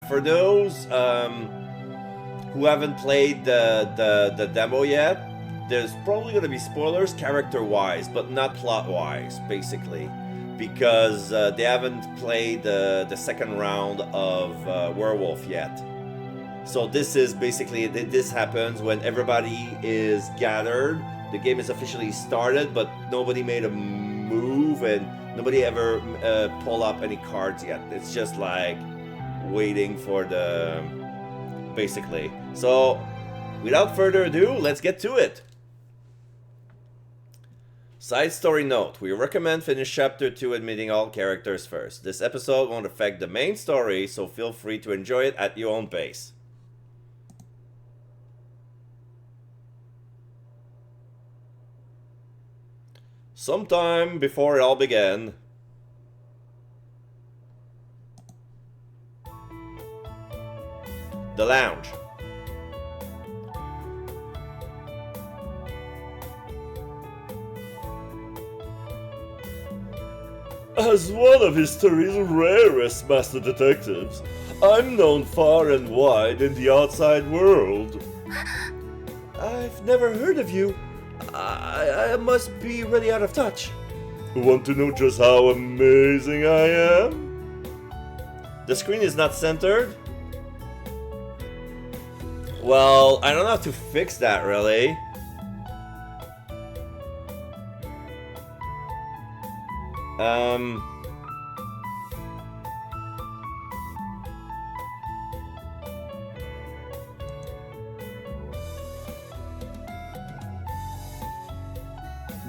for those who haven't played the demo yet, there's probably going to be spoilers character-wise, but not plot-wise, basically. Because they haven't played the second round of Werewolf yet. So this is basically, this happens when everybody is gathered. The game is officially started, but nobody made a move and nobody ever pulled up any cards yet. It's just like waiting for the... basically. So, without further ado, let's get to it. Side story note, we recommend finish chapter 2 and meeting all characters first. This episode won't affect the main story, so feel free to enjoy it at your own pace. Sometime before it all began, the lounge. As one of history's rarest master detectives, I'm known far and wide in the outside world. I've never heard of you. I must be really out of touch. Want to know just how amazing I am? The screen is not centered? Well, I don't know how to fix that, really.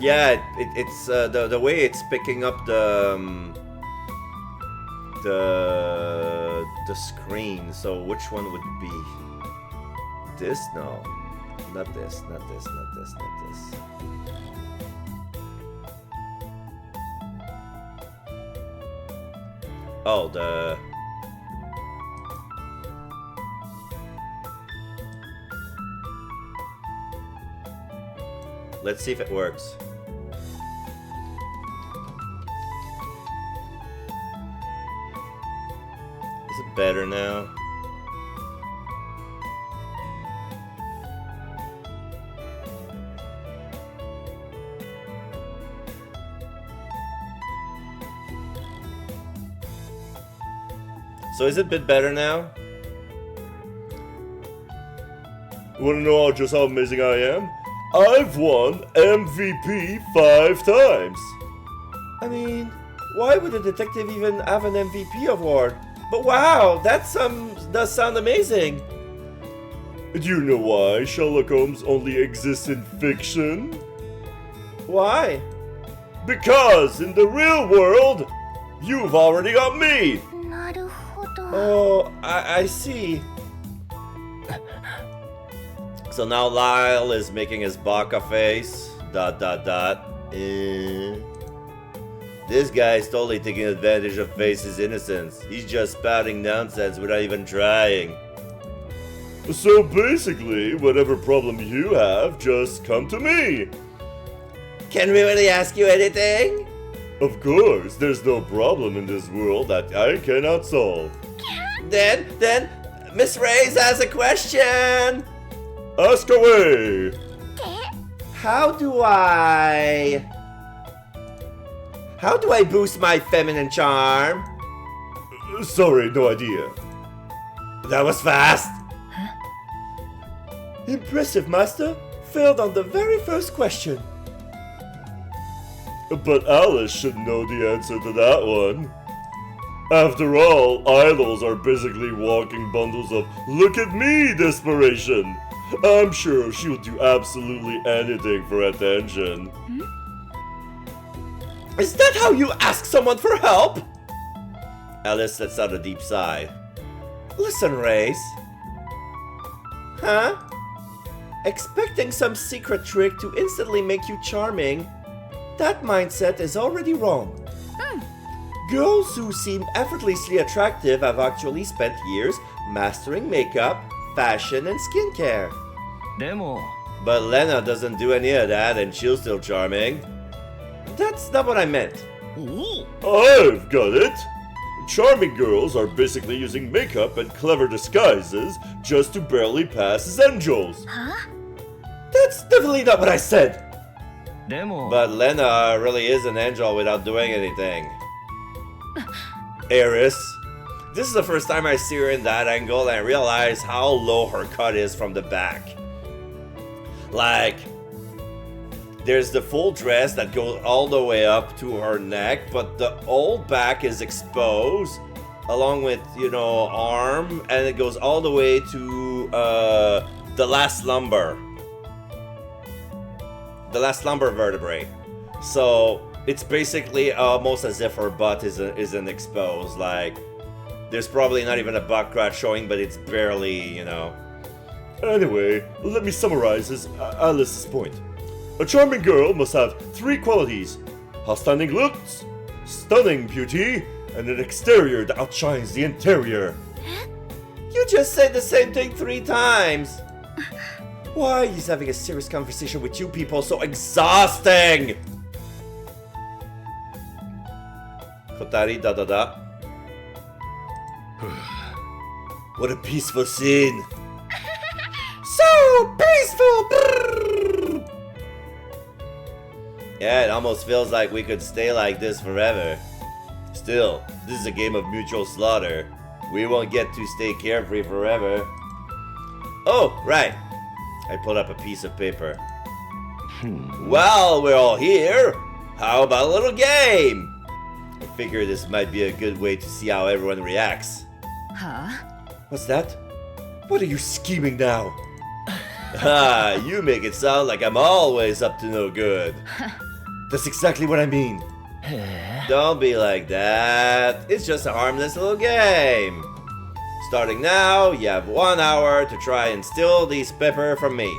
Yeah, it's the way it's picking up the screen. So which one would it be? This? No, not this. Not this. Not this. Not this. Oh, the... Let's see if it works. Is it better now? So is it a bit better now? Wanna know just how amazing I am? I've won MVP 5 times! I mean, why would a detective even have an MVP award? But wow, that does sound amazing! Do you know why Sherlock Holmes only exists in fiction? Why? Because in the real world, you've already got me! Oh, I see. So now Lyle is making his baka face. ... This guy's totally taking advantage of Face's innocence. He's just spouting nonsense without even trying. So basically, whatever problem you have, just come to me. Can we really ask you anything? Of course, there's no problem in this world that I cannot solve. Then, Miss Reyes has a question! Ask away! How do I boost my feminine charm? Sorry, no idea. That was fast! Huh? Impressive, Master. Failed on the very first question. But Alice should know the answer to that one. After all, idols are basically walking bundles of look at me desperation. I'm sure she'll do absolutely anything for attention. Hmm? Is that how you ask someone for help? Alice lets out a deep sigh. Listen, Reyes. Huh? Expecting some secret trick to instantly make you charming? That mindset is already wrong. Girls who seem effortlessly attractive have actually spent years mastering makeup, fashion, and skincare. But Lena doesn't do any of that and she's still charming. That's not what I meant. I've got it! Charming girls are basically using makeup and clever disguises just to barely pass as angels. Huh? That's definitely not what I said. でも But Lena really is an angel without doing anything. Eris. This is the first time I see her in that angle and I realize how low her cut is from the back. Like, there's the full dress that goes all the way up to her neck, but the whole back is exposed, along with, you know, arm, and it goes all the way to the last lumbar. The last lumbar vertebrae. So it's basically almost as if her butt isn't exposed. Like, there's probably not even a butt crack showing, but it's barely, you know. Anyway, let me summarize Alice's point. A charming girl must have 3 qualities: outstanding looks, stunning beauty, and an exterior that outshines the interior. You just said the same thing 3 times. Why is having a serious conversation with you people so exhausting? Kotari da da da. What a peaceful scene. So peaceful. Brrr. Yeah, it almost feels like we could stay like this forever. Still, this is a game of mutual slaughter. We won't get to stay carefree forever. Oh, right. I pulled up a piece of paper. Well, we're all here. How about a little game? I figure this might be a good way to see how everyone reacts. Huh? What's that? What are you scheming now? Ah, you make it sound like I'm always up to no good. That's exactly what I mean. Don't be like that. It's just a harmless little game. Starting now, you have 1 hour to try and steal these pepper from me.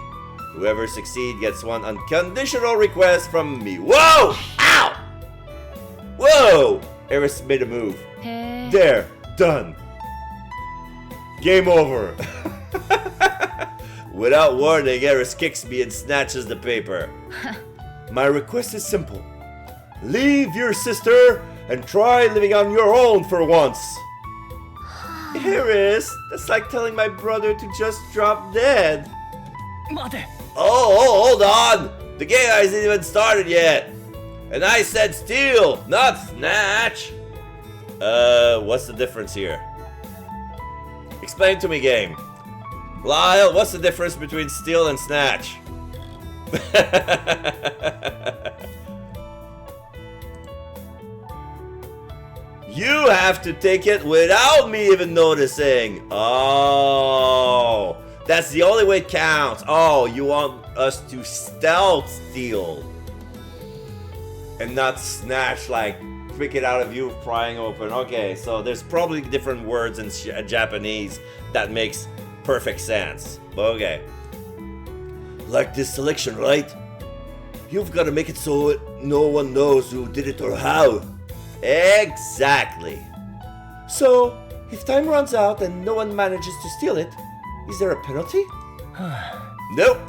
Whoever succeeds gets one unconditional request from me. Whoa! Ow! Whoa! Eris made a move. There, done. Game over. Without warning, Eris kicks me and snatches the paper. My request is simple. Leave your sister and try living on your own for once. Eris, that's like telling my brother to just drop dead. 待て Oh, hold on! The game hasn't even started yet! And I said steal, not snatch! What's the difference here? Explain to me, game. Lyle, what's the difference between steal and snatch? You have to take it without me even noticing. Oh, that's the only way it counts. Oh, you want us to stealth steal and not snatch, like pick it out of you prying open. Okay, so there's probably different words in Japanese that makes perfect sense. Okay. Like this selection, right? You've got to make it so no one knows who did it or how. Exactly. So, if time runs out and no one manages to steal it, is there a penalty? Nope.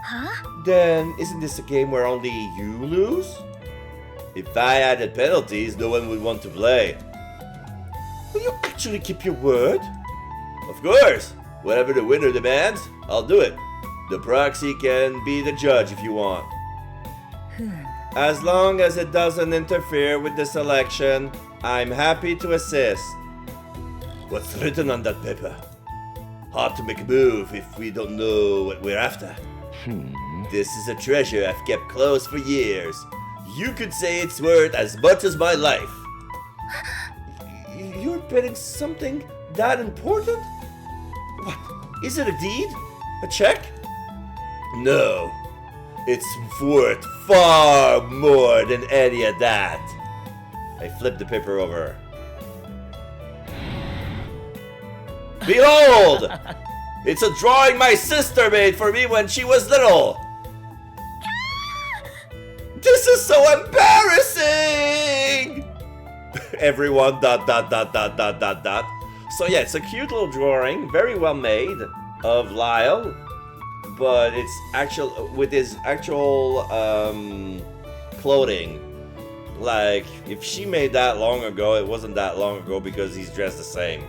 Huh? Then isn't this a game where only you lose? If I added penalties, no one would want to play. Will you actually keep your word? Of course. Whatever the winner demands, I'll do it. The proxy can be the judge if you want. As long as it doesn't interfere with the selection, I'm happy to assist. What's written on that paper? Hard to make a move if we don't know what we're after. This is a treasure I've kept close for years. You could say it's worth as much as my life. You're betting something that important? What? Is it a deed? A check? No. It's worth far more than any of that. I flipped the paper over. Behold! It's a drawing my sister made for me when she was little. This is so embarrassing! Everyone ... So yeah, it's a cute little drawing, very well made, of Lyle. But it's actual with his actual clothing. Like, if she made that long ago, it wasn't that long ago because he's dressed the same.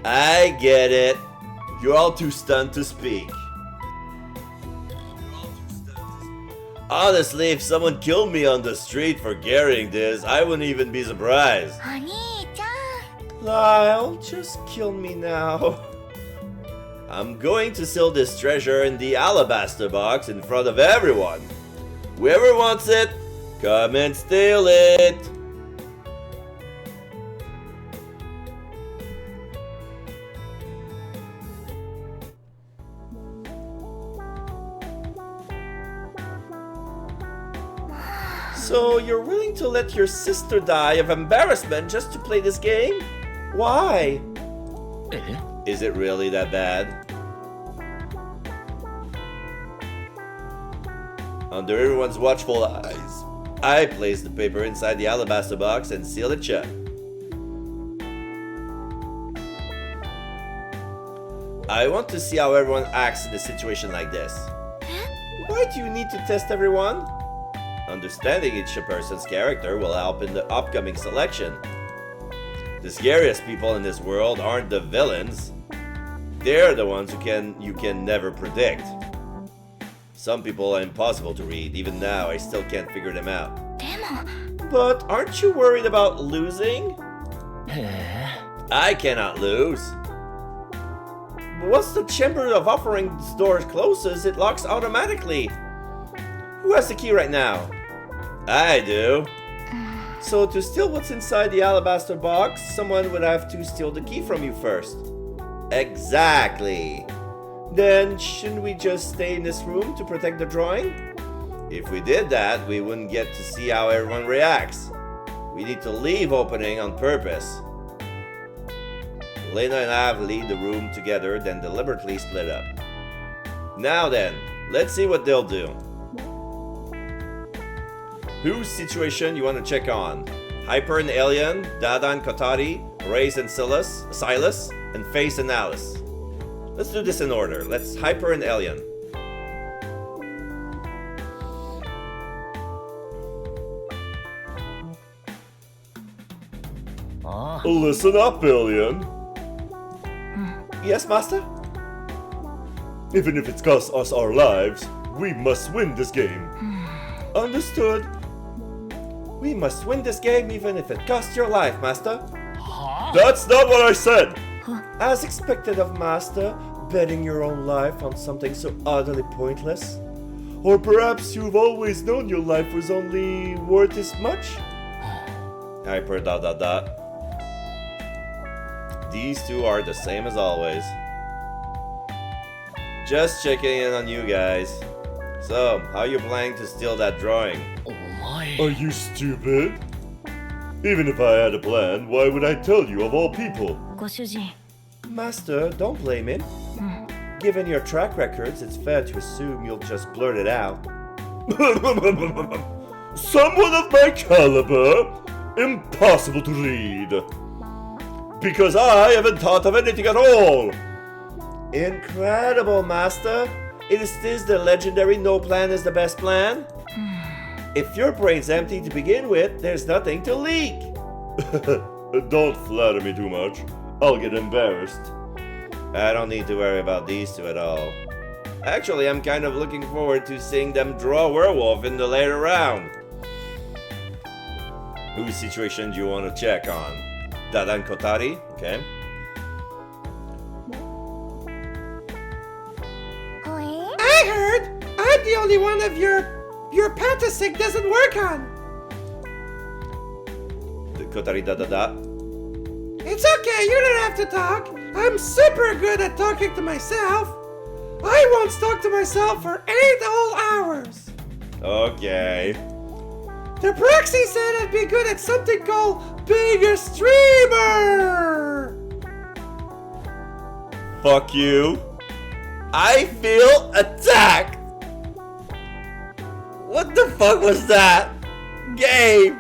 I get it. You're all too stunned to speak. Honestly, if someone killed me on the street for carrying this, I wouldn't even be surprised. Lyle, just kill me now. I'm going to seal this treasure in the alabaster box in front of everyone. Whoever wants it, come and steal it. So you're willing to let your sister die of embarrassment just to play this game? Why? Is it really that bad? Under everyone's watchful eyes, I place the paper inside the alabaster box and seal it shut. I want to see how everyone acts in a situation like this. Why do you need to test everyone? Understanding each person's character will help in the upcoming selection. The scariest people in this world aren't the villains. They're the ones you can never predict. Some people are impossible to read. Even now, I still can't figure them out. But aren't you worried about losing? I cannot lose. But once the Chamber of Offerings door closes, it locks automatically. Who has the key right now? I do. So to steal what's inside the alabaster box, someone would have to steal the key from you first. Exactly. Then shouldn't we just stay in this room to protect the drawing? If we did that, we wouldn't get to see how everyone reacts. We need to leave opening on purpose. Lena and I leave the room together, then deliberately split up. Now then, let's see what they'll do. Whose situation you want to check on? Hyper and Alien, Dada and Kotari, Reyes and Silas, and Face and Alice. Let's do this in order. Let's Hyper and Alien. Listen up, Alien. Yes, Master? Even if it costs us our lives, we must win this game. Understood. We must win this game even if it costs your life, Master. That's not what I said! As expected of Master, betting your own life on something so utterly pointless. Or perhaps you've always known your life was only worth as much? Hyper ... These two are the same as always. Just checking in on you guys. So, how you planning to steal that drawing? Are you stupid? Even if I had a plan, why would I tell you of all people? Master, don't blame him. Given your track records, it's fair to assume you'll just blurt it out. Someone of my caliber? Impossible to read. Because I haven't thought of anything at all. Incredible, Master. Is this the legendary no plan is the best plan? If your brain's empty to begin with, there's nothing to leak. Don't flatter me too much. I'll get embarrassed. I don't need to worry about these two at all. Actually, I'm kind of looking forward to seeing them draw werewolf in the later round. Whose situation do you want to check on? Dada and Kotari? Okay. I heard I'm the only one of your Pantasig doesn't work on. The Kotari Dada. It's okay, you don't have to talk. I'm super good at talking to myself. I once talked to myself for 8 whole hours. Okay. The proxy said I'd be good at something called being a streamer. Fuck you. I feel attacked. What the fuck was that? Game.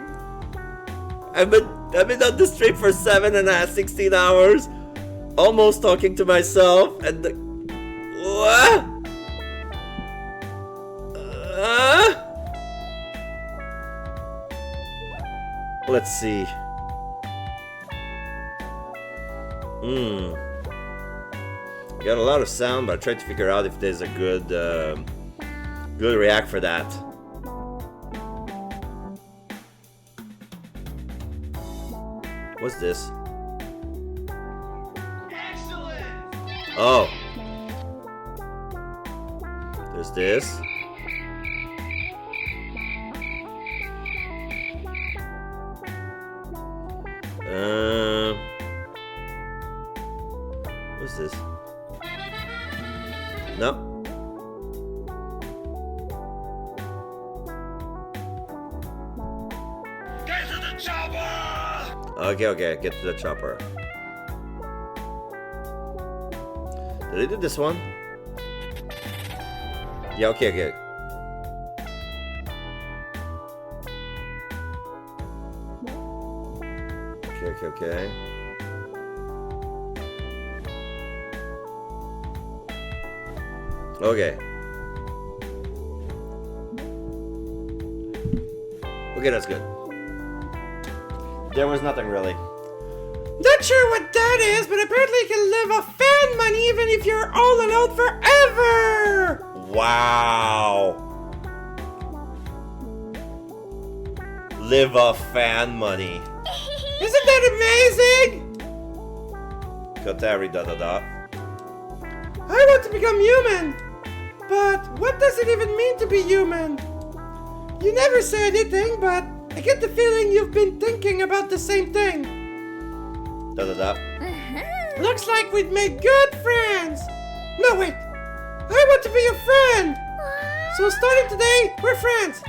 I've been on the stream for 16 hours, almost talking to myself, and what? Let's see. Got a lot of sound, but I tried to figure out if there's a good good react for that. What's this? Excellent! Oh. There's this. What's this? No. Get to the chopper! Okay, get to the chopper. Did I do this one? Yeah, okay. Okay. Okay, that's good. There was nothing really. Not sure what that is, but apparently you can live off fan money even if you're all alone forever! Wow. Live off fan money. Isn't that amazing? Kotari ... I want to become human. But what does it even mean to be human? You never say anything, but I get the feeling you've been thinking about the same thing. Looks like we've made good friends. No, wait. I want to be your friend. So starting today, we're friends.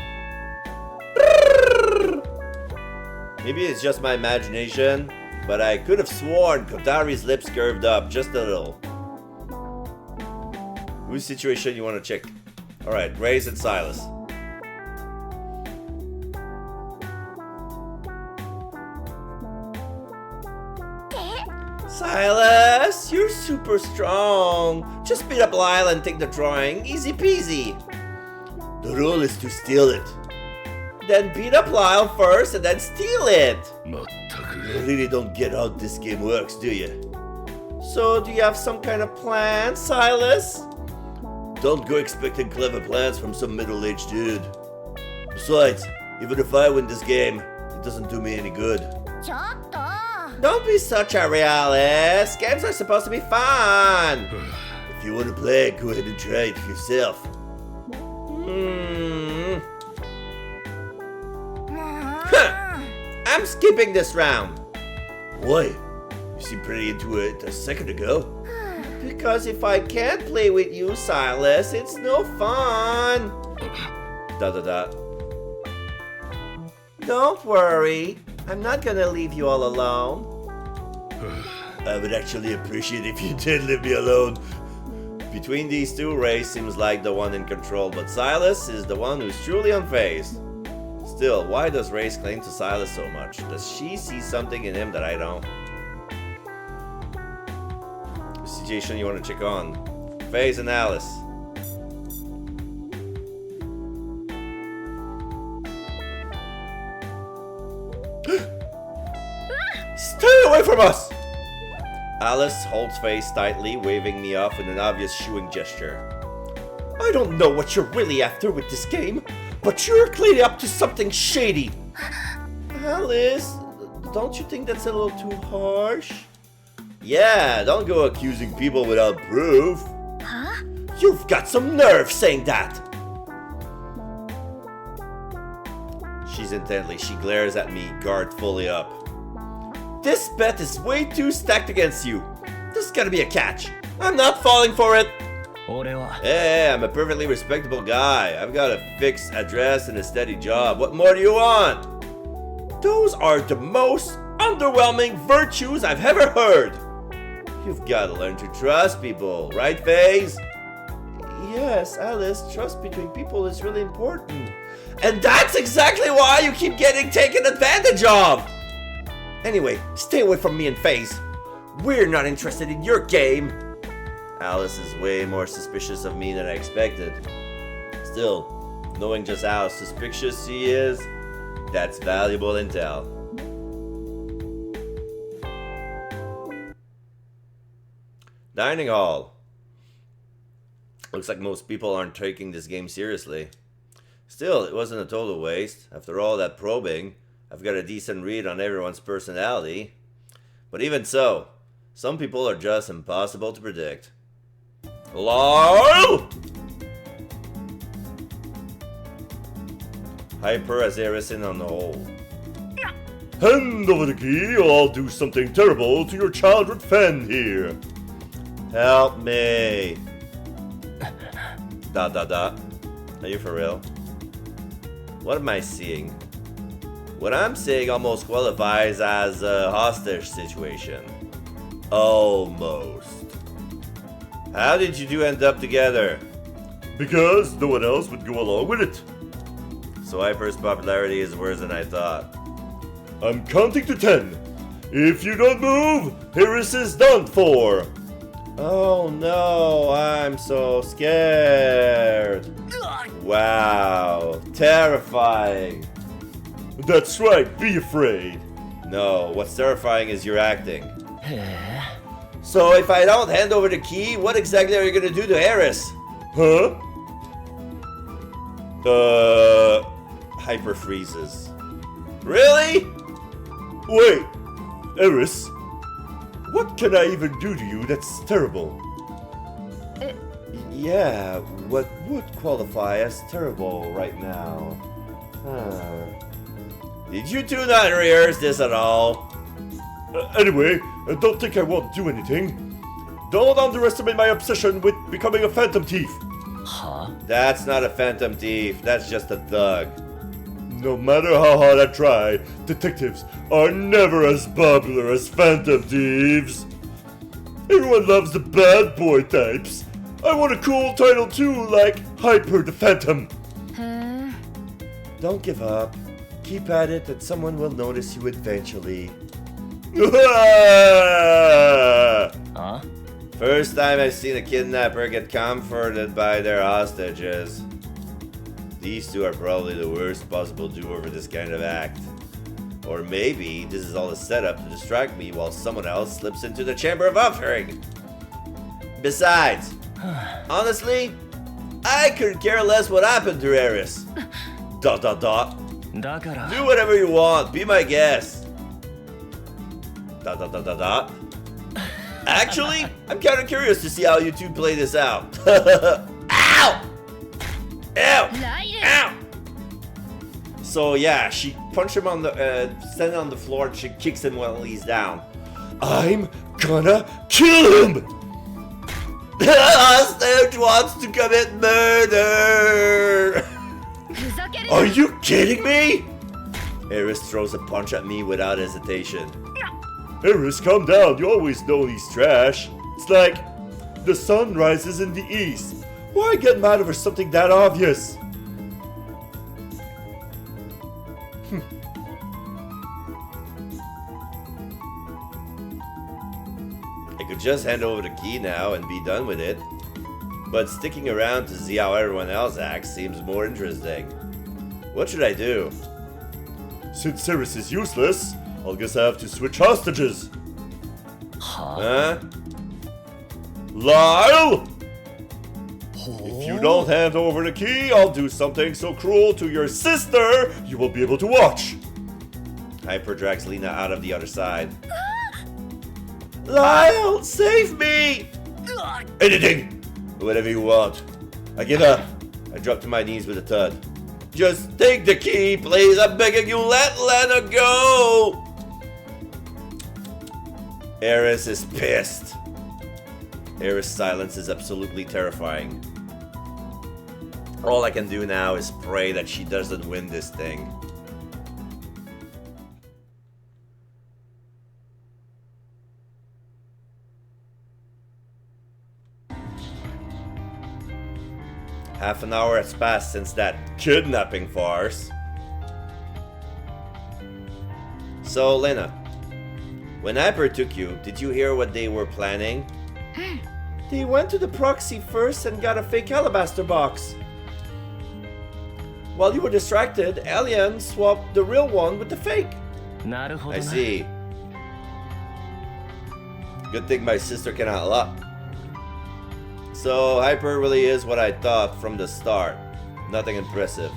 Maybe it's just my imagination, but I could have sworn Kotari's lips curved up just a little. Whose situation you want to check? Alright, Ray's and Silas. Silas, you're super strong. Just beat up Lyle and take the drawing. Easy peasy. The rule is to steal it. Then beat up Lyle first and then steal it. You really don't get how this game works, do you? So, do you have some kind of plan, Silas? Don't go expecting clever plans from some middle-aged dude. Besides, even if I win this game, it doesn't do me any good. Don't be such a realist. Games are supposed to be fun. If you want to play, go ahead and try it yourself. I'm skipping this round. Why? You seemed pretty into it a second ago. Because if I can't play with you, Silas, it's no fun. ... Don't worry. I'm not gonna leave you all alone. I would actually appreciate if you did leave me alone. Between these two, Ray seems like the one in control, but Silas is the one who's truly unfazed. Still, why does Ray cling to Silas so much? Does she see something in him that I don't? The situation you want to check on? Faze and Alice. Stay away from us! Alice holds Faze tightly, waving me off with an obvious shooing gesture. I don't know what you're really after with this game, but you're clearly up to something shady. Alice, don't you think that's a little too harsh? Yeah, don't go accusing people without proof. Huh? You've got some nerve saying that. She's intently. She glares at me, guard fully up. This bet is way too stacked against you. There's gotta be a catch. I'm not falling for it. Hey, I'm a perfectly respectable guy. I've got a fixed address and a steady job. What more do you want? Those are the most underwhelming virtues I've ever heard. You've got to learn to trust people, right, Faze? Yes, Alice, trust between people is really important. And that's exactly why you keep getting taken advantage of! Anyway, stay away from me and Faze. We're not interested in your game. Alice is way more suspicious of me than I expected. Still, knowing just how suspicious she is, that's valuable intel. Dining hall. Looks like most people aren't taking this game seriously. Still, it wasn't a total waste. After all that probing, I've got a decent read on everyone's personality. But even so, some people are just impossible to predict. LOL! Hyper as Arison on the whole. Hand over the key, or I'll do something terrible to your childhood friend here. Help me. ... Are you for real? What am I seeing? What I'm seeing almost qualifies as a hostage situation. Almost. How did you two end up together? Because no one else would go along with it. So Hyper's popularity is worse than I thought. I'm counting to 10. If you don't move, Harris is done for. Oh no, I'm so scared. Wow, terrifying. That's right, be afraid. No, what's terrifying is your acting. So if I don't hand over the key, what exactly are you gonna do to Harris? Huh? Hyper freezes. Really? Wait, Eris, what can I even do to you that's terrible? Yeah, what would qualify as terrible right now? Did you two not rehearse this at all? Anyway, don't think I won't do anything. Don't underestimate my obsession with becoming a phantom thief. That's not a phantom thief, that's just a thug. No matter how hard I try, detectives are never as popular as phantom thieves. Everyone loves the bad boy types. I want a cool title too, like Hyper the Phantom. Don't give up. Keep at it and someone will notice you eventually. First time I've seen a kidnapper get comforted by their hostages. These two are probably the worst possible do for this kind of act. Or maybe this is all a setup to distract me while someone else slips into the chamber of offering. Besides, honestly, I could care less what happened to Eris. ... Do whatever you want, be my guest. ... Actually, I'm kind of curious to see how you two play this out. Ow! Ow! Ow! So yeah, she punched him on the, standing on the floor and she kicks him while he's down. I'm gonna kill him! The hostage wants to commit murder! Are you kidding me? Eris throws a punch at me without hesitation. Eris, calm down. You always know he's trash. It's like the sun rises in the east. Why get mad over something that obvious? I could just hand over the key now and be done with it. But sticking around to see how everyone else acts seems more interesting. What should I do? Since Eris is useless, I'll guess I have to switch hostages. Huh? Lyle! If you don't hand over the key, I'll do something so cruel to your sister you won't be able to watch. Hyper drags Lena out of the other side. Lyle, save me! Anything! Whatever you want. I give up. I drop to my knees with a thud. Just take the key, please. I'm begging you, let Lena go! Eris is pissed. Eris' silence is absolutely terrifying. All I can do now is pray that she doesn't win this thing. Half an hour has passed since that kidnapping farce. So, Lena, when Hyper took you, did you hear what they were planning? They went to the proxy first and got a fake alabaster box. While you were distracted, Alien swapped the real one with the fake. I see. Good thing my sister cannot lie. So Hyper really is what I thought from the start. Nothing impressive.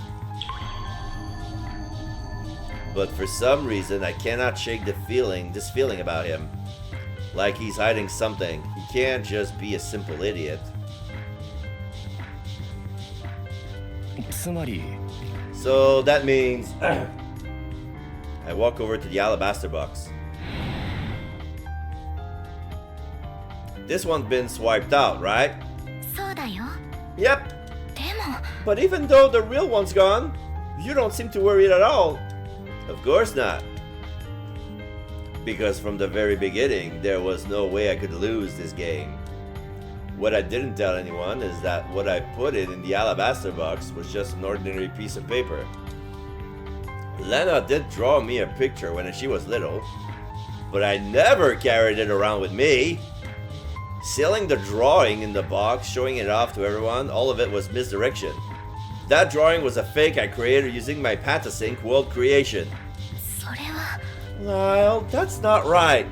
But for some reason I cannot shake this feeling about him. Like he's hiding something. He can't just be a simple idiot. つまり So that means I walk over to the alabaster box. This one's been swiped out, right? そうだよ。 Yep. でも But even though the real one's gone, you don't seem to worry at all. Of course not. Because from the very beginning, there was no way I could lose this game. What I didn't tell anyone is that what I put in the alabaster box was just an ordinary piece of paper. Lena did draw me a picture when she was little, but I never carried it around with me. Sealing the drawing in the box, showing it off to everyone, all of it was misdirection. That drawing was a fake I created using my PSYCHO-SLEUTH world creation. それは Lyle, that's not right.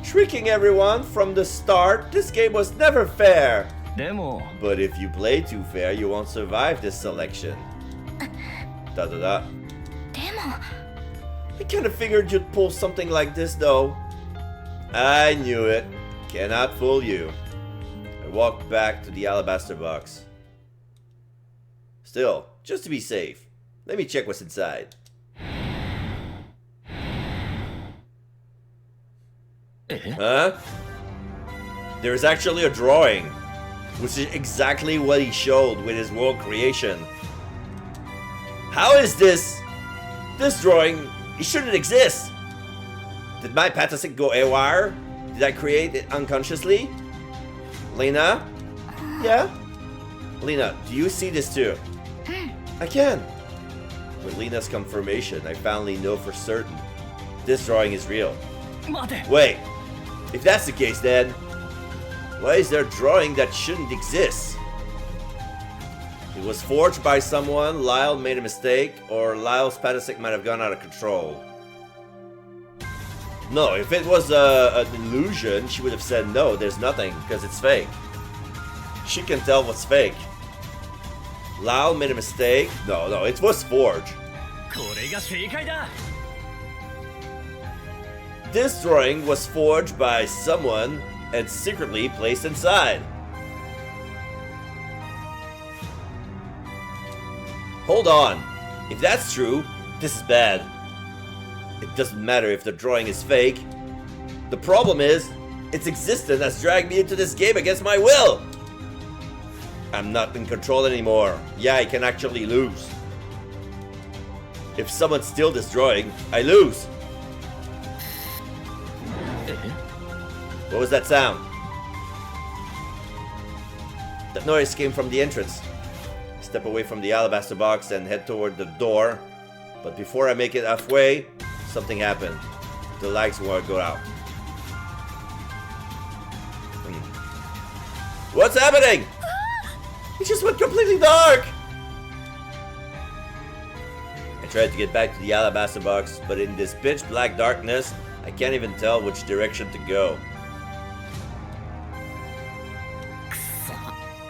Tricking everyone from the start, this game was never fair. でも But if you play too fair, you won't survive this selection. Da da da. でも I kind of figured you'd pull something like this though. I knew it. Cannot fool you. I walked back to the alabaster box. Still, just to be safe, let me check what's inside. え Huh? There's actually a drawing, which is exactly what he showed with his world creation. How is this? This drawing, it shouldn't exist. Did my PSYCHO-SLEUTH go AWR? Did I create it unconsciously? Lena? Yeah? Lena, do you see this too? I can. With Lena's confirmation, I finally know for certain. This drawing is real. 待て Wait, if that's the case then, why is there a drawing that shouldn't exist? It was forged by someone, Lyle made a mistake, or Lyle's PSYCHO-SLEUTH might have gone out of control. No, if it was an illusion, she would have said no, there's nothing, because it's fake. She can tell what's fake. Lyle made a mistake? No, it was forged. これが正解だ This drawing was forged by someone and secretly placed inside. Hold on. If that's true, this is bad. It doesn't matter if the drawing is fake. The problem is, its existence has dragged me into this game against my will. I'm not in control anymore. Yeah, I can actually lose. If someone steals this drawing, I lose. え What was that sound? That noise came from the entrance. I step away from the alabaster box and head toward the door. But before I make it halfway, something happened. The lights won't go out. What's happening? It just went completely dark! I tried to get back to the alabaster box, but in this pitch black darkness, I can't even tell which direction to go.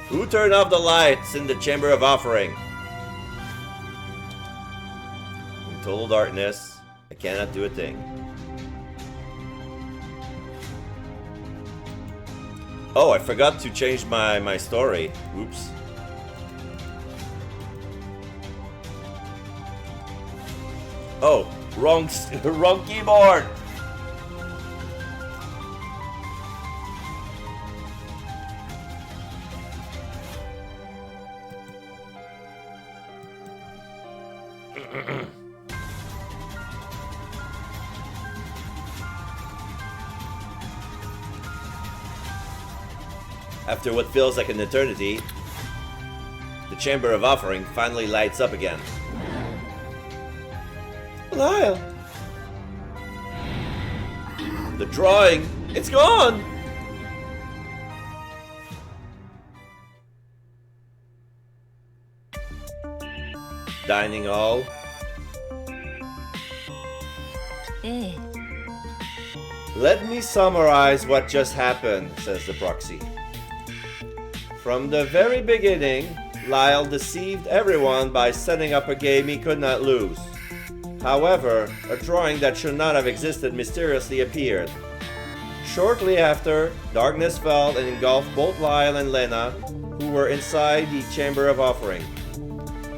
Who turned off the lights in the chamber of offering? In total darkness, I cannot do a thing. Oh, I forgot to change my story. Oops. Oh, wrong keyboard. After what feels like an eternity, the Chamber of Offering finally lights up again. Lyle! The drawing! It's gone! Dining hall. ええ Let me summarize what just happened, says the proxy. From the very beginning, Lyle deceived everyone by setting up a game he could not lose. However, a drawing that should not have existed mysteriously appeared. Shortly after, darkness fell and engulfed both Lyle and Lena, who were inside the Chamber of Offering.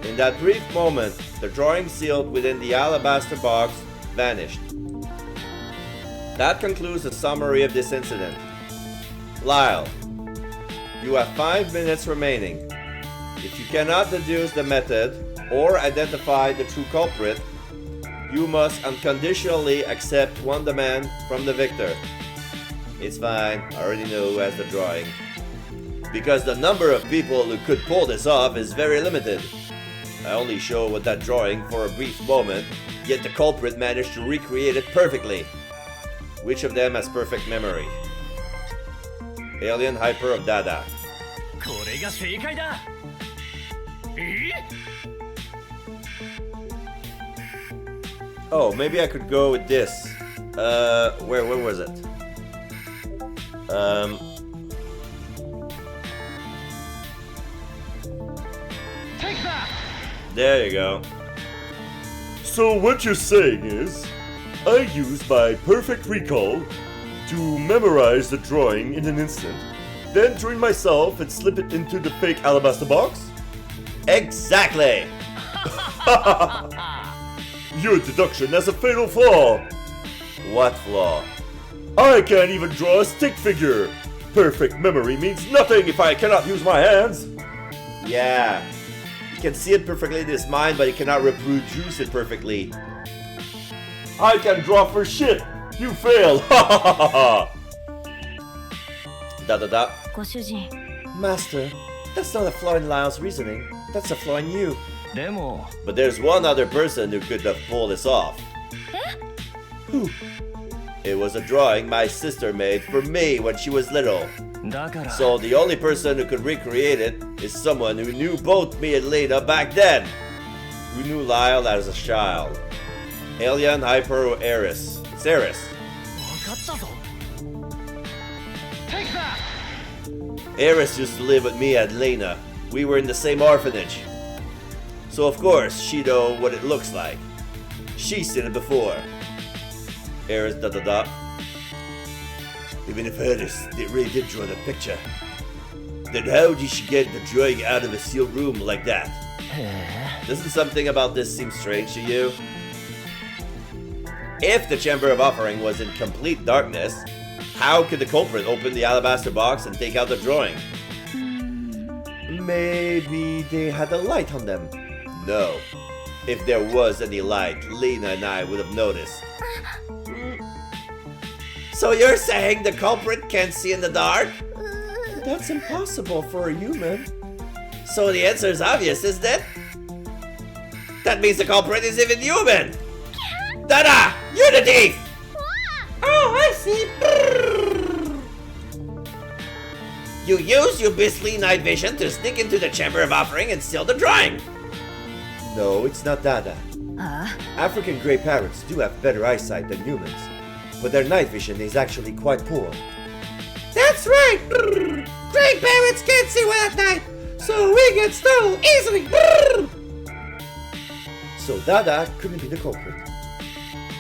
In that brief moment, the drawing sealed within the alabaster box vanished. That concludes the summary of this incident. Lyle, you have 5 minutes remaining. If you cannot deduce the method or identify the true culprit, you must unconditionally accept one demand from the victor. It's fine, I already know who has the drawing. Because the number of people who could pull this off is very limited. I only show with that drawing for a brief moment, yet the culprit managed to recreate it perfectly. Which of them has perfect memory? Alien Hyper of Dada. これが正解だ。Oh, maybe I could go with this. Where was it? Take that! There you go. So what you're saying is, I use my perfect recall to memorize the drawing in an instant, then join myself and slip it into the fake alabaster box? Exactly! Your deduction has a fatal flaw. What flaw? I can't even draw a stick figure. Perfect memory means nothing if I cannot use my hands. Yeah. You can see it perfectly in his mind, but he cannot reproduce it perfectly. I can draw for shit. You fail. Ha ha ha ha. Da da da. ご主人 Master, that's not a flaw in Lyle's reasoning. That's a flaw in you. でも But there's one other person who could have pulled this off. Who? It was a drawing my sister made for me when she was little. だから So the only person who could recreate it is someone who knew both me and Lena back then. Who knew Lyle as a child. Alien Hyper or Eris. It's Eris. 分かったぞ。 Take that! Eris used to live with me and Lena. We were in the same orphanage. So of course, she know what it looks like. She's seen it before. Eris da da da. Even if Eris really did draw the picture, then how did she get the drawing out of a sealed room like that? Doesn't something about this seem strange to you? If the Chamber of Offering was in complete darkness, how could the culprit open the alabaster box and take out the drawing? Maybe they had a light on them. No. If there was any light, Lena and I would have noticed. So you're saying the culprit can't see in the dark? That's impossible for a human. So the answer is obvious, isn't it? That means the culprit is even human! Dada! You're the thief! Oh, I see. You use your beastly night vision to sneak into the Chamber of Offering and steal the drawing! No, it's not Dada. African grey parrots do have better eyesight than humans, but their night vision is actually quite poor. That's right. Gray parrots can't see well at night, so we get stolen easily. So Dada couldn't be the culprit.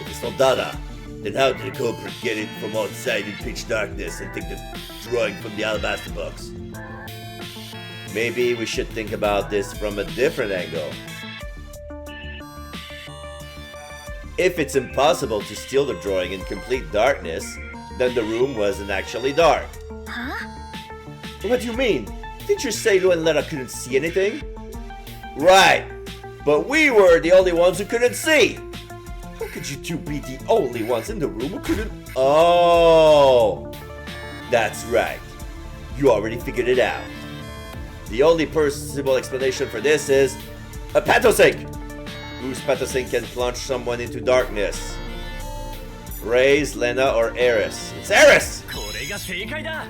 If it's not Dada, then how did the culprit get it from outside in pitch darkness and take the drawing from the alabaster box? Maybe we should think about this from a different angle. If it's impossible to steal the drawing in complete darkness, then the room wasn't actually dark. What do you mean? Didn't you say Lou and Lena couldn't see anything? Right, but we were the only ones who couldn't see. How could you two be the only ones in the room who couldn't? Oh, that's right. You already figured it out. The only possible explanation for this is a patosync. Whose patosync can plunge someone into darkness? Ray's, Lena, or Eris? It's Eris! これが正解だ。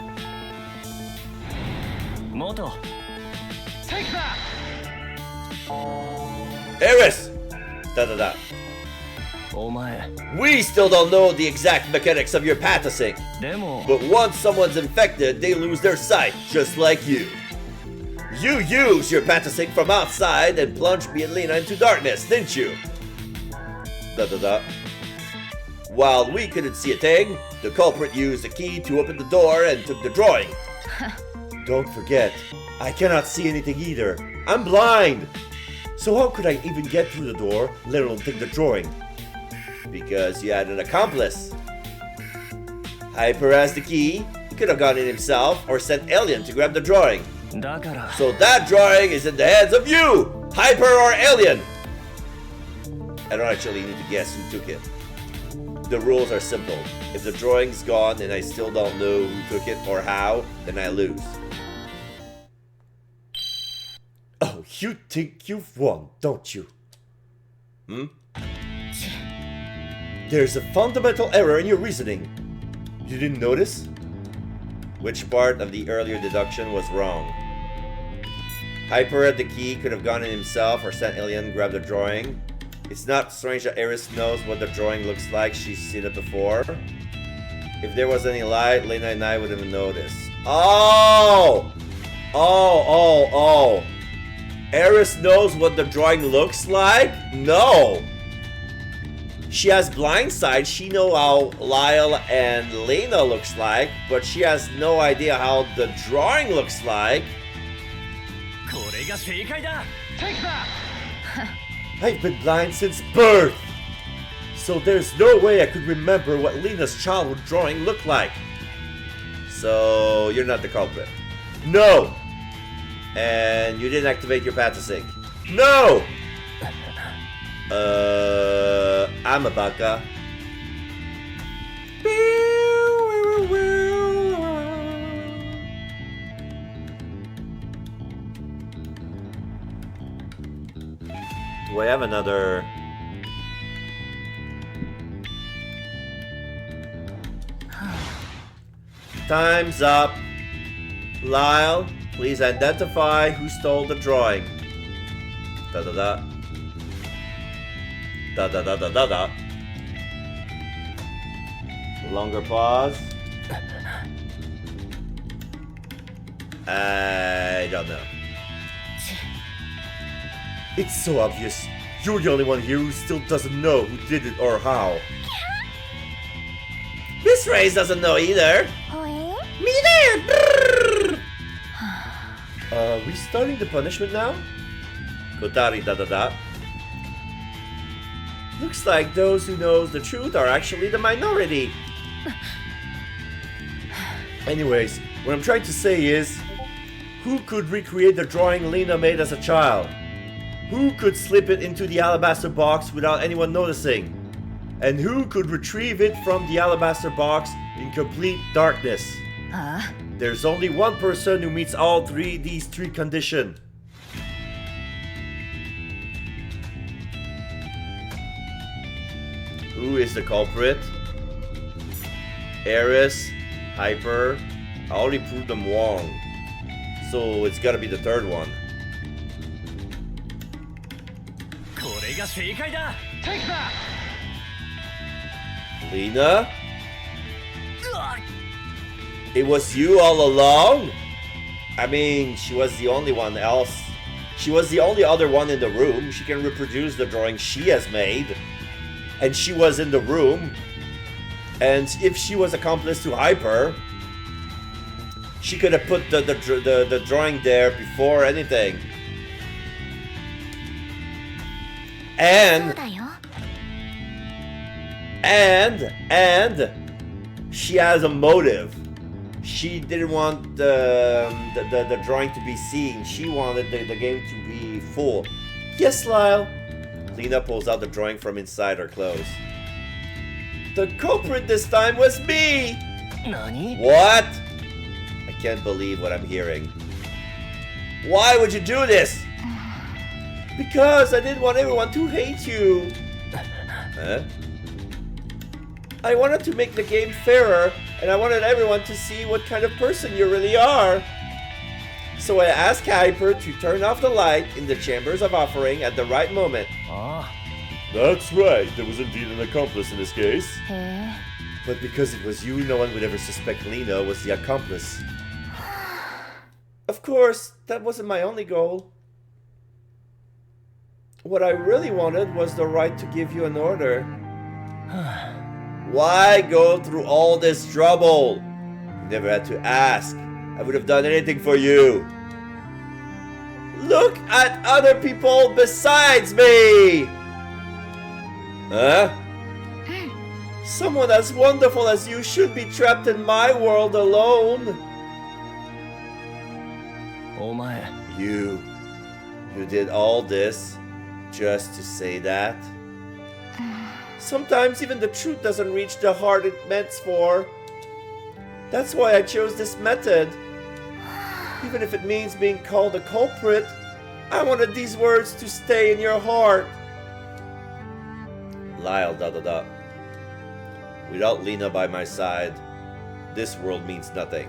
元 Take that! Eris! Da da da. お前 We still don't know the exact mechanics of your patosync. でも But once someone's infected, they lose their sight, just like you. You used your Patasync from outside and plunged me and Lena into darkness, didn't you? While we couldn't see a thing, the culprit used the key to open the door and took the drawing. Don't forget, I cannot see anything either. I'm blind! So how could I even get through the door, let alone take the drawing? Because you had an accomplice. Hyper has the key, he could have gone in himself or sent Alien to grab the drawing. だから So that drawing is in the hands of you, Hyper or Alien. I don't actually need to guess who took it. The rules are simple. If the drawing's gone and I still don't know who took it or how, then I lose. Oh, you think you've won, don't you? There's a fundamental error in your reasoning. You didn't notice? Which part of the earlier deduction was wrong? Hyper at the key could have gone in himself or sent Alien to grab the drawing. It's not strange that Eris knows what the drawing looks like, she's seen it before. If there was any light, Lena and I would have noticed. Oh! Eris knows what the drawing looks like? No! She has blindsight, she knows how Lyle and Lena looks like, but she has no idea how the drawing looks like. これが正解だ Take that! I've been blind since birth! So there's no way I could remember what Lena's childhood drawing looked like. So you're not the culprit. No! And you didn't activate your Patasync. No! I'm a baka. Do I have another? Time's up. Lyle, please identify who stole the drawing. Da-da-da. Da-da-da-da-da-da. Longer pause. I don't know. It's so obvious. You're the only one here who still doesn't know who did it or how. Miss Reyes doesn't know either. Me there. We starting the punishment now? Kotari da-da-da. Looks like those who knows the truth are actually the minority. Anyways, what I'm trying to say is, who could recreate the drawing Lena made as a child? Who could slip it into the alabaster box without anyone noticing? And who could retrieve it from the alabaster box in complete darkness? There's only one person who meets all these three conditions. Who is the culprit? Eris, Hyper. I already proved them wrong. So it's gotta be the third one. これが正解だ Take that! Lena? It was you all along? I mean, she was the only one else. She was the only other one in the room. She can reproduce the drawing she has made. And she was in the room. And if she was accomplice to Hyper, she could have put the drawing there before anything. And she has a motive. She didn't want the drawing to be seen. She wanted the game to be full. Yes, Lyle. Lena pulls out the drawing from inside her clothes. The culprit this time was me! 何 What? I can't believe what I'm hearing. Why would you do this? Because I didn't want everyone to hate you. Huh? I wanted to make the game fairer, and I wanted everyone to see what kind of person you really are. So I asked Hyper to turn off the light in the chambers of offering at the right moment. あ That's right, there was indeed an accomplice in this case. But because it was you, no one would ever suspect Lena was the accomplice. Of course, that wasn't my only goal. What I really wanted was the right to give you an order. Why go through all this trouble? You never had to ask. I would have done anything for you. Look at other people besides me! Huh? Someone as wonderful as you should be trapped in my world alone. お前 You did all this just to say that? Sometimes even the truth doesn't reach the heart it meant for. That's why I chose this method. Even if it means being called a culprit, I wanted these words to stay in your heart. Lyle ... Without Lena by my side, this world means nothing.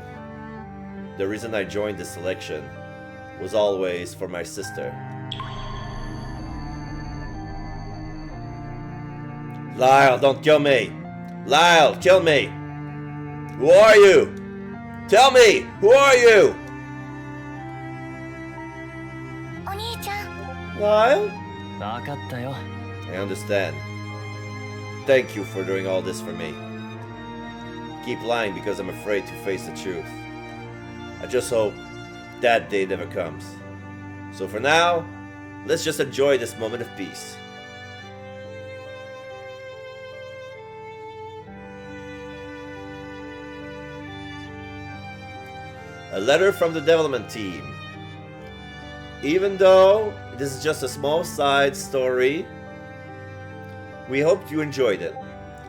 The reason I joined the selection was always for my sister. Lyle, don't kill me! Lyle, kill me! Who are you? Tell me, who are you? お兄ちゃん Lyle? 分かったよ I understand. Thank you for doing all this for me. Keep lying because I'm afraid to face the truth. I just hope that day never comes. So for now, let's just enjoy this moment of peace. A letter from the development team. Even though this is just a small side story, we hope you enjoyed it.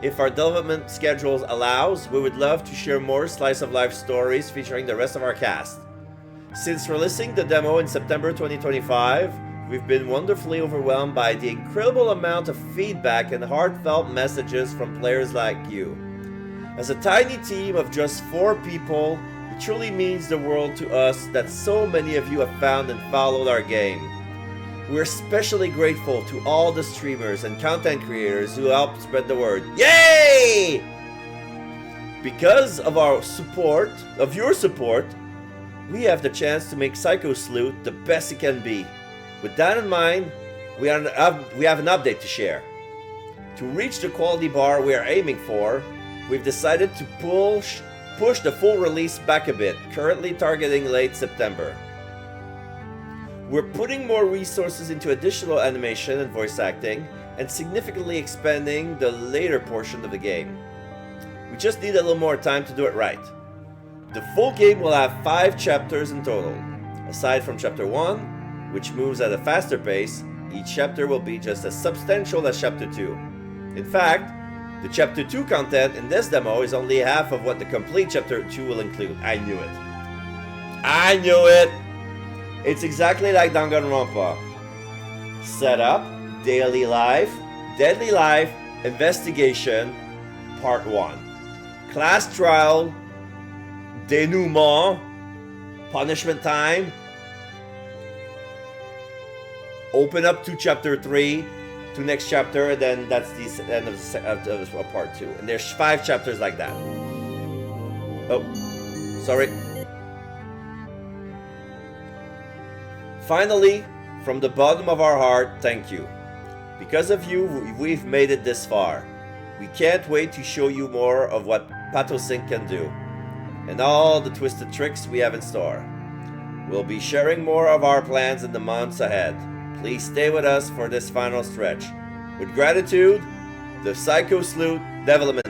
If our development schedules allows, we would love to share more slice of life stories featuring the rest of our cast. Since releasing the demo in September 2025, we've been wonderfully overwhelmed by the incredible amount of feedback and heartfelt messages from players like you. As a tiny team of just 4 people, it truly means the world to us that so many of you have found and followed our game. We're especially grateful to all the streamers and content creators who helped spread the word. Yay! Because of your support, we have the chance to make PSYCHO-SLEUTH the best it can be. With that in mind, we have an update to share. To reach the quality bar we are aiming for, we've decided to push the full release back a bit, currently targeting late September. We're putting more resources into additional animation and voice acting, and significantly expanding the later portion of the game. We just need a little more time to do it right. The full game will have 5 chapters in total. Aside from chapter 1, which moves at a faster pace, each chapter will be just as substantial as chapter 2. In fact, the chapter 2 content in this demo is only half of what the complete chapter 2 will include. I knew it. I knew it! It's exactly like Danganronpa. Setup, daily life, deadly life, investigation, part 1. Class trial, denouement, punishment time, open up to chapter 3, to next chapter, and then that's the end of part 2. And there's 5 chapters like that. Oh, sorry. Finally, from the bottom of our heart, thank you. Because of you, we've made it this far. We can't wait to show you more of what PSYCHO-SLEUTH can do, and all the twisted tricks we have in store. We'll be sharing more of our plans in the months ahead. Please stay with us for this final stretch. With gratitude, the PSYCHO-SLEUTH development